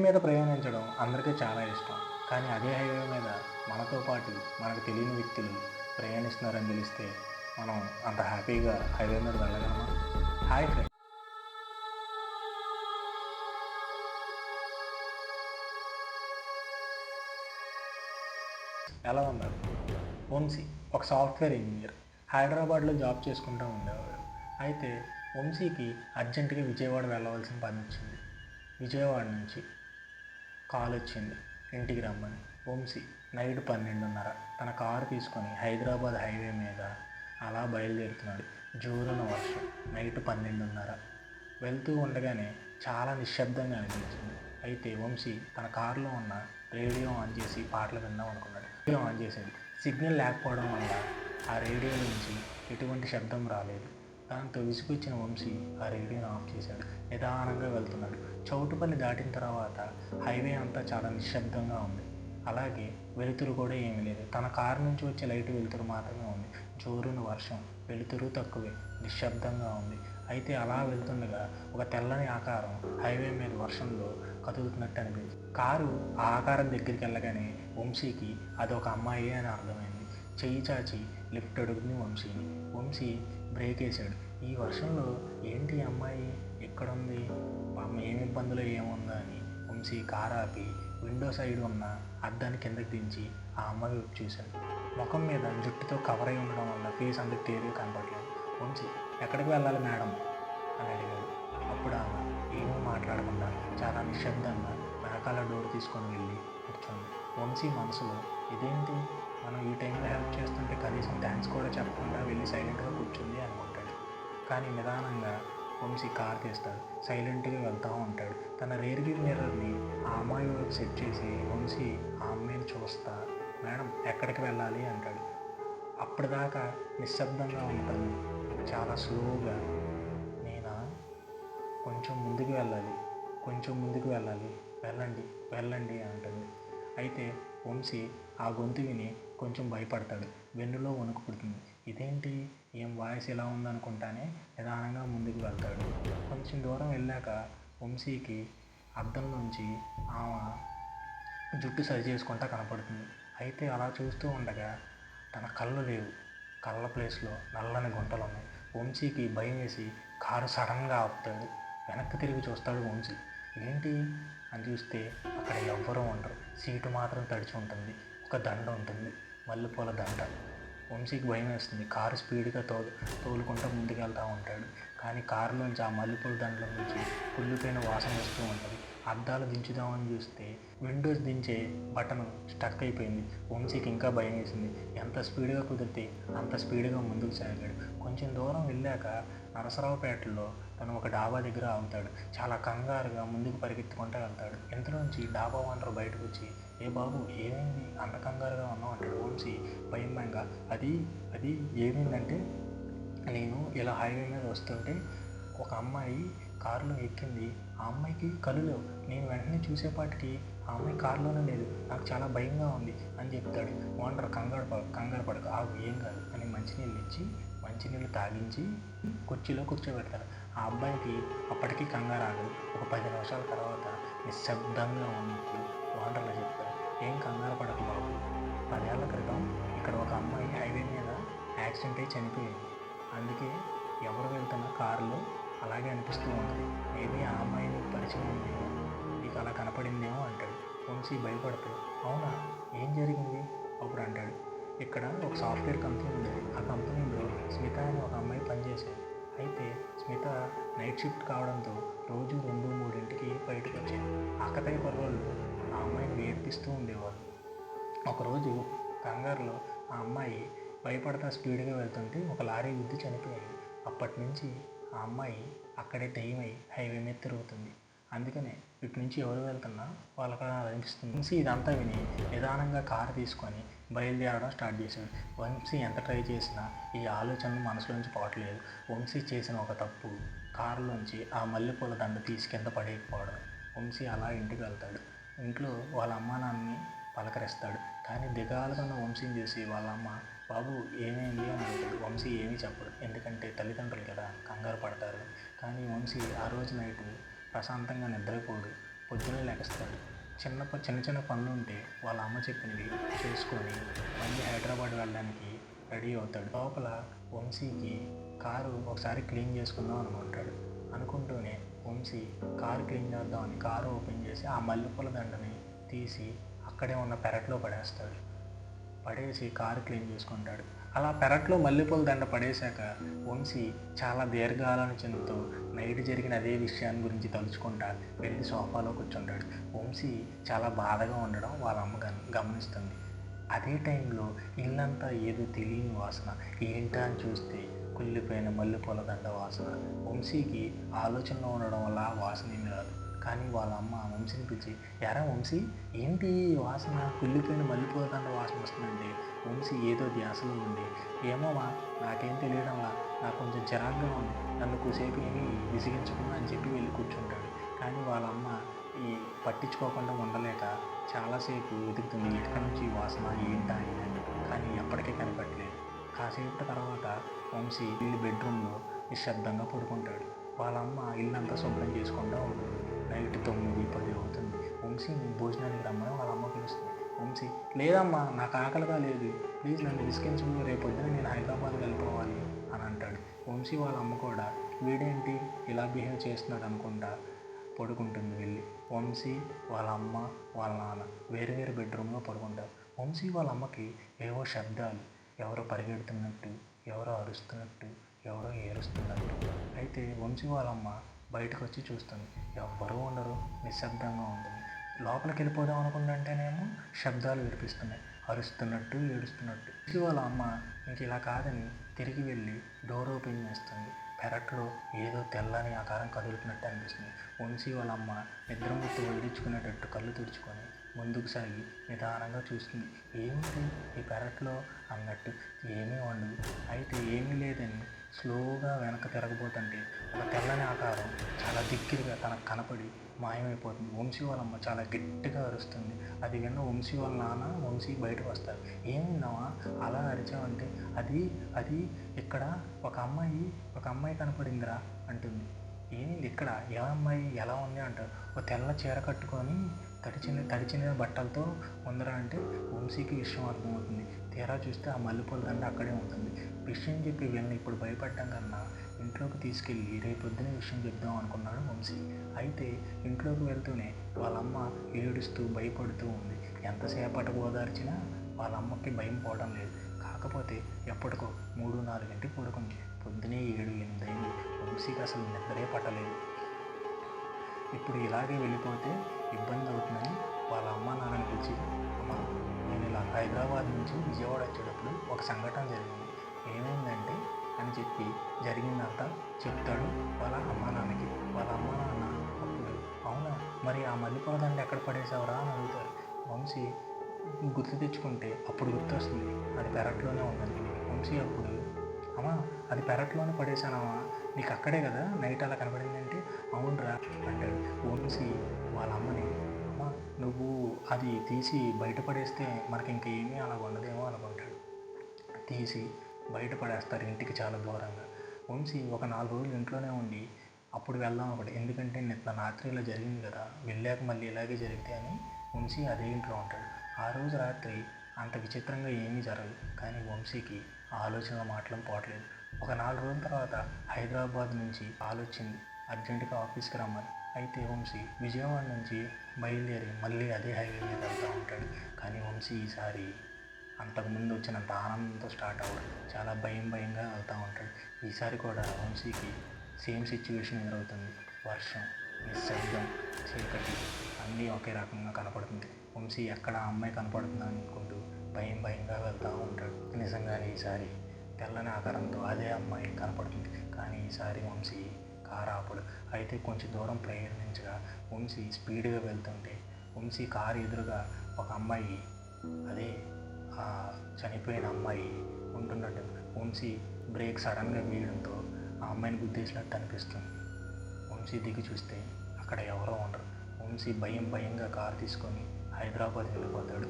మీద ప్రయాణించడం అందరికీ చాలా ఇష్టం. కానీ అదే హైవే మీద మనతో పాటు మనకు తెలియని వ్యక్తులు ప్రయాణిస్తున్నారని తెలిస్తే మనం అంత హ్యాపీగా హైవే మీద వెళ్ళగలమా? హాయ్ ఫ్రెండ్స్, ఎలా ఉన్నారు? వంశీ ఒక సాఫ్ట్వేర్ ఇంజనీర్ హైదరాబాద్లో జాబ్ చేసుకుంటూ ఉండేవాడు. అయితే వంశీకి అర్జెంటుగా విజయవాడ వెళ్ళవలసిన పని వచ్చింది. విజయవాడ నుంచి కాల్ వచ్చింది ఇంటికి రమ్మని. వంశీ నైట్ 12:30 తన కారు తీసుకొని హైదరాబాద్ హైవే మీద అలా బయలుదేరుతున్నాడు. జోరున వర్షం. నైట్ 12:30 వెళ్తూ ఉండగానే చాలా నిశ్శబ్దంగా అనిపించింది. అయితే వంశీ తన కారులో ఉన్న రేడియో ఆన్ చేసి పాటలు విందాం అనుకున్నాడు. రేడియో ఆన్ చేశాడు. సిగ్నల్ లేకపోవడం వల్ల ఆ రేడియో నుంచి ఎటువంటి శబ్దం రాలేదు. దాంతో విసుగొచ్చిన వంశీ ఆ రేడియోని ఆఫ్ చేశాడు. నిదానంగా వెళ్తున్నాడు. చౌటుపల్లి దాటిన తర్వాత హైవే అంతా చాలా నిశ్శబ్దంగా ఉంది. అలాగే వెలుతురు కూడా ఏమీ లేదు. తన కారు నుంచి వచ్చే లైట్ వెలుతురు మాత్రమే ఉంది. జోరున వర్షం, వెలుతురు తక్కువే, నిశ్శబ్దంగా ఉంది. అయితే అలా వెళ్తుండగా ఒక తెల్లని ఆకారం హైవే మీద వర్షంలో కదులుతున్నట్టు అనిపించింది. కారు ఆ ఆకారం దగ్గరికి వెళ్ళగానే వంశీకి అదొక అమ్మాయి అని అర్థమైంది. చెయ్యి చాచి లిఫ్ట్ అడుగుతుంది వంశీని. వంశీ బ్రేక్ వేశాడు. ఈ వర్షంలో ఏంటి అమ్మాయి ఎక్కడుంది, ఏమి ఇబ్బందులు ఏముందా అని వంశీ కారు ఆపి విండో సైడ్ ఉన్న అద్దాన్ని కిందకి దించి ఆ అమ్మాయి వైపు చూశాడు. ముఖం మీద జుట్టుతో కవర్ అయి ఉండడం వల్ల ఫేస్ అంత క్లియర్గా కనపడలేదు. వంశీ ఎక్కడికి వెళ్ళాలి మేడం అని అడిగాడు. అప్పుడు ఆమె ఏమీ మాట్లాడకుండా చాలా నిశ్శబ్దంగా వెనకాల డోర్ తీసుకొని వెళ్ళి కూర్చోండి. వంశీ మనసులో ఇదేంటి, మనం ఈ టైంలో హెల్ప్ చేస్తుంటే కనీసం థ్యాంక్స్ కూడా చెప్పకుండా వెళ్ళి సైలెంట్గా కూర్చుంది అనుకుంటాడు. కానీ నిదానంగా వంశీ కార్ తీస్తాడు. సైలెంట్గా వెళ్తూ ఉంటాడు. తన రియర్ వ్యూ మిర్రర్ని ఆ అమ్మాయి వైపు సెట్ చేసి వంశీ ఆ అమ్మాయిని చూస్తా మేడం ఎక్కడికి వెళ్ళాలి అంటాడు. అప్పటిదాకా నిశ్శబ్దంగా ఉంటాను. చాలా స్లోగా నేనా కొంచెం ముందుకు వెళ్ళాలి, కొంచెం ముందుకు వెళ్ళాలి, వెళ్ళండి వెళ్ళండి అంటుంది. అయితే వంశీ ఆ గొంతు విని కొంచెం భయపడతాడు. వెన్నులో వణుకు పుడుతుంది. ఇదేంటి, ఏం వాయిస్ ఇలా ఉందనుకుంటానే నిదానంగా ముందుకు వెళ్తాడు. కొంచెం దూరం వెళ్ళాక వంశీకి అద్దం నుంచి ఆమె జుట్టు సరి చేసుకుంటా కనపడుతుంది. అయితే అలా చూస్తూ ఉండగా తన కళ్ళు లేవు. కళ్ళ ప్లేస్లో నల్లని గుంటలు ఉన్నాయి. వంశీకి భయం వేసి కారు సడన్గా ఆపుతాడు. వెనక్కి తిరిగి చూస్తాడు వంశీ. ఏంటి అని చూస్తే అక్కడ ఎవ్వరూ ఉండరు. సీటు మాత్రం తడిచి ఉంటుంది. ఒక దండ ఉంటుంది, మల్లెపూల దండ. వంశీకి భయం వేస్తుంది. కారు స్పీడ్గా తోలుకుంటూ ముందుకు వెళ్తూ ఉంటాడు. కానీ కారులోంచి ఆ మల్లెపూల దండల నుంచి కుళ్ళిపోయిన వాసన వస్తూ ఉంటుంది. అద్దాలు దించుదామని చూస్తే విండోస్ దించే బటన్ స్టక్ అయిపోయింది. వంశీకి ఇంకా భయం వేసింది. ఎంత స్పీడ్గా కుదిరితే అంత స్పీడ్గా ముందుకు సాగాడు. కొంచెం దూరం వెళ్ళాక నరసరావుపేటలో తను ఒక డాబా దగ్గర ఆగుతాడు. చాలా కంగారుగా ముందుకు పరిగెత్తుకుంటూ వెళ్తాడు. ఇంతలోంచి డాబా ఓనర్ బయటకు వచ్చి, ఏ బాబు ఏమైంది అంత కంగారుగా ఉన్నావు అంటాడు. వంశీ భయంగా అది అది ఏమైందంటే, నేను ఇలా హైవే మీద వస్తుంటే ఒక అమ్మాయి కారులో ఎక్కింది. ఆ అమ్మాయికి కళ్ళు లేవు. నేను వెంటనే చూసేపాటికి ఆ అమ్మాయి కారులోనే లేదు. నాకు చాలా భయంగా ఉంది అని చెప్తాడు. ఓనర్ కంగారు పడక ఆగు ఏం కాదు అని మంచినీళ్ళు ఇచ్చి మంచినీళ్ళు తాగించి కుర్చీలో కూర్చోబెడతాడు. ఆ అబ్బాయికి అప్పటికీ కంగారు ఆగదు. ఒక 10 నిమిషాల తర్వాత నిశ్శబ్దంగా ఉన్నప్పుడు ఓనర్లో చెప్తాడు, ఏం కంగారు పడక బాబు, 10 ఏళ్ల క్రితం ఇక్కడ ఒక అమ్మాయి హైవే మీద యాక్సిడెంట్ అయి చనిపోయింది. అందుకే ఎవరు వెళ్తున్న కారులో అలాగే అనిపిస్తూ ఉంటుంది. మేబీ ఆ అమ్మాయి నీకు పరిచయం ఉందేమో, నీకు అలా కనపడిందేమో అంటాడు. వంశీ భయపడుతూ అవునా, ఏం జరిగింది అప్పుడు అంటాడు. ఇక్కడ ఒక సాఫ్ట్వేర్ కంపెనీ ఉండేది. ఆ కంపెనీలో స్మిత అని ఒక అమ్మాయి పనిచేసేది. అయితే స్మిత నైట్ షిఫ్ట్ కావడంతో రోజు 2-3 బయటకు వచ్చేది. ఆకతాయి కుర్రోళ్ళు ఆ అమ్మాయిని వేధిస్తూ ఉండేవాళ్ళు. ఒకరోజు కంగారులో ఆ అమ్మాయి భయపడతా స్పీడ్గా వెళ్తుంటే ఒక లారీ గుద్ది చనిపోయింది. అప్పటి నుంచి ఆ అమ్మాయి అక్కడే దెయ్యమై హైవే మీద తిరుగుతుంది. అందుకనే ఇటు నుంచి ఎవరు వెళ్తున్నా వాళ్ళకి అలా అనిపిస్తుంది. వంశీ ఇదంతా విని నిదానంగా కారు తీసుకొని బయలుదేరడం స్టార్ట్ చేశాడు. వంశీ ఎంత ట్రై చేసినా ఈ ఆలోచనలు మనసులోంచి పోవట్లేదు. వంశీ చేసిన ఒక తప్పు, కారులోంచి ఆ మల్లెపూల దండ తీసి కింద పడేయకపోవడం. వంశీ అలా ఇంటికి వెళ్తాడు. ఇంట్లో వాళ్ళ అమ్మా నాన్నని పలకరిస్తాడు. కానీ దిగాలుగా ఉన్న వంశీని చూసి వాళ్ళ అమ్మ బాబు ఏమైంది అని అడుగుతాడు. వంశీ ఏమీ చెప్పడు. ఎందుకంటే తల్లిదండ్రులు కదా, కంగారు పడతారు. కానీ వంశీ ఆ రోజు నైటు ప్రశాంతంగా నిద్రపోడు. పొద్దున్నే లెగస్తాడు. చిన్న చిన్న పనులు ఉంటే వాళ్ళ అమ్మ చెప్పినవి చేసుకొని మళ్ళీ హైదరాబాద్ వెళ్ళడానికి రెడీ అవుతాడు. లోపల వంశీకి కారు ఒకసారి క్లీన్ చేసుకుందాం అనుకుంటాడు. అనుకుంటూనే వంశీ కారు క్లీన్ చేద్దామని కారు ఓపెన్ చేసి ఆ మల్లెపూల దండని తీసి అక్కడే ఉన్న పెరట్లో పడేసి కారు క్లీన్ చేసుకుంటాడు. అలా పెరట్లో మల్లెపూల దండ పడేశాక వంశీ చాలా దీర్ఘాలను చెందుతూ నైట్ జరిగిన అదే విషయాన్ని గురించి తలుచుకుంటా వెళ్ళి సోఫాలో కూర్చుంటాడు. వంశీ చాలా బాధగా ఉండడం వాళ్ళ అమ్మ గమనిస్తుంది. అదే టైంలో ఇల్లంతా ఏదో తెలియని వాసన. ఏంటా అని చూస్తే కుళ్ళిపోయిన మల్లెపూల దండ వాసన. వంశీకి ఆలోచనలో ఉండడం వల్ల ఆ వాసన ఏమి రాదు. కానీ వాళ్ళ అమ్మ వంశీని పిలిచి, ఎరా వంశీ, ఏంటి వాసన, కుళ్ళిపోయిన మల్లెపూల దండ వాసన వస్తుందంటే వంశీ ఏదో ధ్యాసలో ఉండి, ఏమోమా నాకేం తెలియడంలా, నాకు కొంచెం చిరాగ్గా ఉంది, నన్ను కొద్దిసేపు ఏమీ విసిగించకుండా అని చెప్పి వెళ్ళి కూర్చుంటాడు. కానీ వాళ్ళ అమ్మ ఈ పట్టించుకోకుండా ఉండలేక చాలాసేపు వెతుకుతుంది, ఎక్కడి నుంచి వాసన ఏంటా అని. కానీ ఎప్పటికీ కనపడలేదు. కాసేపటి తర్వాత వంశీ ఇల్లు బెడ్రూమ్లో నిశ్శబ్దంగా పడుకుంటాడు. వాళ్ళ అమ్మ ఇల్లంతా శుభ్రం చేసుకుంటూ ఉంటుంది. నైట్ 9-10 అవుతుంది. వంశీ భోజనానికి రమ్మని వాళ్ళ అమ్మ పిలుస్తుంది. వంశీ, లేదమ్మా నాకు ఆకలిగా లేదు, ప్లీజ్ నన్ను విసిగించు, రేపొద్దున నేను హైదరాబాద్ వెళ్ళిపోవాలి అని అంటాడు. వంశీ వాళ్ళ అమ్మ కూడా వీడేంటి ఇలా బిహేవ్ చేస్తున్నాడు అనుకుంటా పడుకుంటుంది వెళ్ళి. వంశీ వాళ్ళ అమ్మ వాళ్ళ నాన్న వేరు బెడ్రూమ్లో పడుకుంటారు. వంశీ వాళ్ళ అమ్మకి ఏవో శబ్దాలు, ఎవరో పరిగెడుతున్నట్టు, ఎవరో అరుస్తున్నట్టు, ఎవరో ఏడుస్తున్నట్టు. అయితే వంశీ వాళ్ళమ్మ బయటకు వచ్చి చూస్తుంది. ఎవ్వరూ ఉండరు, నిశ్శబ్దంగా ఉంటుంది. లోపలికి వెళ్ళిపోదాం అనుకుంటుంటేనేమో శబ్దాలు వినిపిస్తున్నాయి, అరుస్తున్నట్టు, ఏడుస్తున్నట్టు. వంశీ వాళ్ళ అమ్మ ఇంక ఇలా కాదని తిరిగి వెళ్ళి డోర్ ఓపెన్ చేస్తుంది. పెరట్లో ఏదో తెల్లని ఆకారం కదులుతున్నట్టు అనిపిస్తుంది. వంశీ వాళ్ళ అమ్మ నిద్రముట్టు వదిలించుకునేటట్టు కళ్ళు తుడుచుకొని ముందుకు సాగి నిదానంగా చూస్తుంది. ఏమిటి ఈ పెరట్లో అన్నట్టు ఏమీ ఉండదు. అయితే ఏమీ లేదని స్లోగా వెనక తిరగబోతుంటే ఒక తెల్లని ఆకారం చాలా దిక్కుగా తనకు కనపడి మాయమైపోతుంది. వంశీ వాళ్ళమ్మ చాలా గట్టిగా అరుస్తుంది. అది విన్న వంశీ వాళ్ళ నాన్న వంశీ బయటకు వస్తారు. ఏమిన్నావా అలా అరిచావంటే, అది ఇక్కడ ఒక అమ్మాయి కనపడిందిరా అంటుంది. ఏమింది ఇక్కడ, ఏ అమ్మాయి, ఎలా ఉంది అంటారు. ఒక తెల్ల చీర కట్టుకొని తడిచిన బట్టలతో ఉందరా అంటే వంశీకి విషయం అర్థమవుతుంది. తీరా చూస్తే ఆ మల్లెపూల దండ అక్కడే ఉంటుంది. విషయం చెప్పి వీళ్ళని ఇప్పుడు భయపడ్డం కన్నా ఇంట్లోకి తీసుకెళ్ళి రేపొద్దునే విషయం చెప్దాం అనుకున్నాడు వంశీ. అయితే ఇంట్లోకి వెళ్తూనే వాళ్ళమ్మ ఏడుస్తూ భయపడుతూ ఉంది. ఎంతసేపటి ఓదార్చినా వాళ్ళ అమ్మకి భయం పోవడం లేదు. కాకపోతే ఎప్పటికో 3-4 పడుకుంది. పొద్దునే 7-8 అయింది. వంశీకి అసలు నిద్రే పట్టలేదు. ఇప్పుడు ఇలాగే వెళ్ళిపోతే ఇబ్బంది అవుతుందని వాళ్ళ అమ్మ నాన్నని పిలిచి, అమ్మ నేను ఇలా హైదరాబాద్ నుంచి విజయవాడ వచ్చేటప్పుడు ఒక సంఘటన జరిగింది, ఏమైందంటే అని చెప్పి జరిగిందంతా చెప్తాడు వాళ్ళ అమ్మ నాన్నకి. వాళ్ళ అమ్మ నాన్న అప్పుడు, అవునా మరి ఆ మల్లెపూల దండ ఎక్కడ పడేసావురా అని అడుగుతారు. వంశీ గుర్తు తెచ్చుకుంటే అప్పుడు గుర్తొస్తుంది, అది పెరట్లోనే ఉందని. వంశీ అప్పుడు, అమ్మా అది పెరట్లోనే పడేశానమ్మా, నీకు అక్కడే కదా నైట్ అలా కనపడింది అంటే, అవునరా అంటాడు. వంశీ వాళ్ళ అమ్మని, అమ్మ నువ్వు అది తీసి బయటపడేస్తే మనకి ఇంక ఏమీ అలా ఉండదేమో అనుకుంటాడు. తీసి బయటపడేస్తారు ఇంటికి చాలా దూరంగా. వంశీ ఒక 4 రోజులు ఇంట్లోనే ఉండి అప్పుడు వెళ్దాం ఒకటి, ఎందుకంటే నిన్న రాత్రి ఇలా జరిగింది కదా, వెళ్ళాక మళ్ళీ ఇలాగే జరిగితే అని వంశీ అదే ఇంట్లో ఉంటాడు. ఆ రోజు రాత్రి అంత విచిత్రంగా ఏమీ జరగదు. కానీ వంశీకి ఆలోచనలు మాటలు పోవట్లేదు. ఒక 4 రోజుల తర్వాత హైదరాబాద్ నుంచి వచ్చింది అర్జెంటుగా ఆఫీస్కి రమ్మని. అయితే వంశీ విజయవాడ నుంచి బయలుదేరి మళ్ళీ అదే హైవే మీద వెళ్తూ ఉంటాడు. కానీ వంశీ ఈసారి అంతకుముందు వచ్చినంత ఆనందంతో స్టార్ట్ అవ్వడు, చాలా భయంగా వెళ్తూ ఉంటాడు. ఈసారి కూడా వంశీకి సేమ్ సిచ్యువేషన్ ఎదురవుతుంది. వర్షం, నిశ్శబ్దం, చీకటి అన్నీ ఒకే రకంగా కనపడుతుంది. వంశీ ఎక్కడ అమ్మాయి కనపడుతుందా అనుకుంటూ భయంగా వెళ్తూ ఉంటాడు. నిజంగానే ఈసారి తెల్లని ఆకారంతో అదే అమ్మాయి కనపడుతుంది. కానీ ఈసారి వంశీ కారు ఆపడు. అయితే కొంచెం దూరం ప్రయాణించగా వంశీ స్పీడ్గా వెళ్తుంటే వంశీ కారు ఎదురుగా ఒక అమ్మాయి, అదే ఆ చనిపోయిన అమ్మాయి ఉంటున్నట్టు వంశీ బ్రేక్ సడన్గా వేయడంతో ఆ అమ్మాయిని గుద్దేసినట్టు అనిపిస్తుంది. వంశీ దిగి చూస్తే అక్కడ ఎవరో ఉండరు. వంశీ భయంగా కారు తీసుకొని హైదరాబాద్ వెళ్ళిపోతాడు.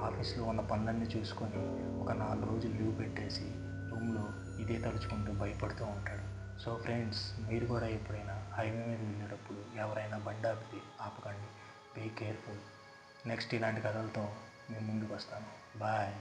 ఆఫీస్లో ఉన్న పనులన్నీ చూసుకొని ఒక 4 రోజులు లీవ్ పెట్టేసి రూమ్లో ఇదే తలుచుకుంటూ భయపడుతూ ఉంటాడు. సో ఫ్రెండ్స్, మీరు కూడా ఎప్పుడైనా హైవే మీద వెళ్ళేటప్పుడు ఎవరైనా బండి ఆపితే ఆపకండి. Be careful. నెక్స్ట్ ఇలాంటి కథలతో మేము ముందుకు వస్తాను. బాయ్.